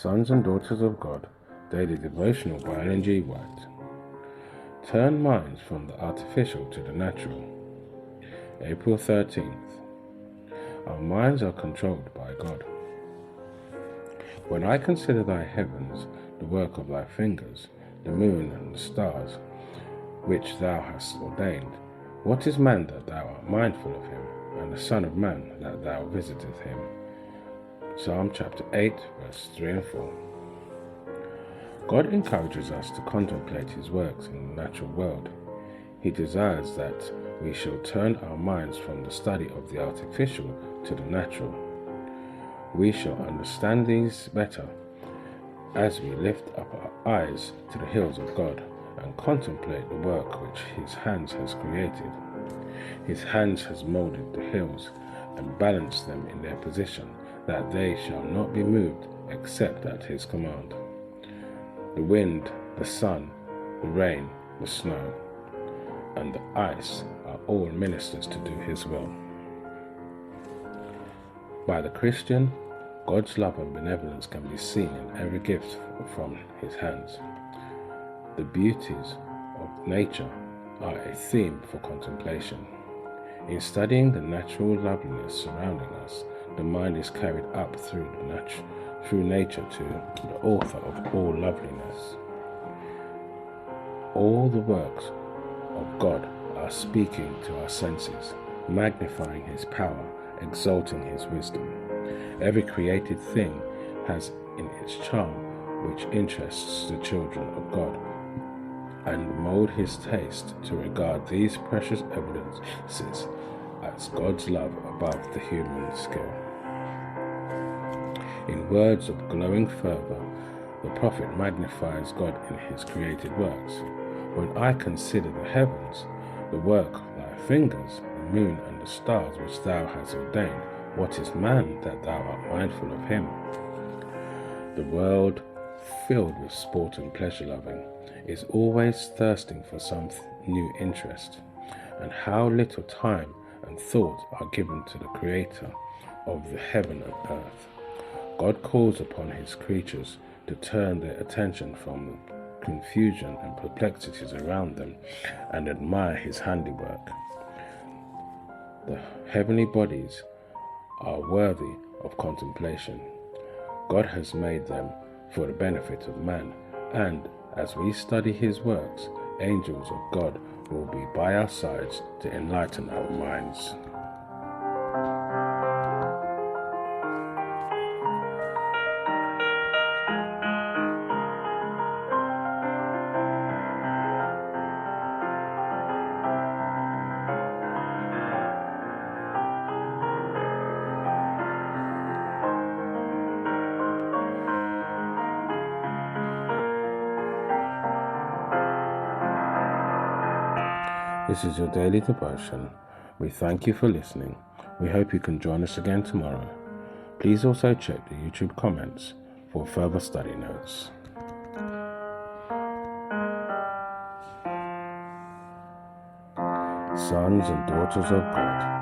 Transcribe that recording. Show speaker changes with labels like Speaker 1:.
Speaker 1: Sons and Daughters of God, Daily Devotional by Ellen G. White. Turn minds from the artificial to the natural. April 13th. Our minds are controlled by God. When I consider thy heavens, the work of thy fingers, the moon and the stars, which thou hast ordained, what is man that thou art mindful of him, and the Son of Man that thou visitest him? Psalm chapter 8, verse 3 and 4. God encourages us to contemplate his works in the natural world. He desires that we shall turn our minds from the study of the artificial to the natural. We shall understand these better as we lift up our eyes to the hills of God and contemplate the work which his hands has created. His hands has moulded the hills and balanced them in their position, that they shall not be moved except at his command. The wind, the sun, the rain, the snow, and the ice are all ministers to do his will. By the Christian, God's love and benevolence can be seen in every gift from his hands. The beauties of nature are a theme for contemplation. In studying the natural loveliness surrounding us, the mind is carried up through nature to the author of all loveliness. All the works of God are speaking to our senses, magnifying his power, exalting his wisdom. Every created thing has in its charm which interests the children of God, and mold his taste to regard these precious evidences as God's love above the human skill. In words of glowing fervor, the prophet magnifies God in his created works. When I consider the heavens, the work of thy fingers, the moon and the stars which thou hast ordained, what is man that thou art mindful of him? The world, filled with sport and pleasure-loving, is always thirsting for some new interest. And how little time and thought are given to the Creator of the heaven and earth. God calls upon his creatures to turn their attention from the confusion and perplexities around them and admire his handiwork. The heavenly bodies are worthy of contemplation. God has made them for the benefit of man, and as we study his works, angels of God will be by our sides to enlighten our minds. This is your daily devotion. We thank you for listening. We hope you can join us again tomorrow. Please also check the YouTube comments for further study notes. Sons and Daughters of God.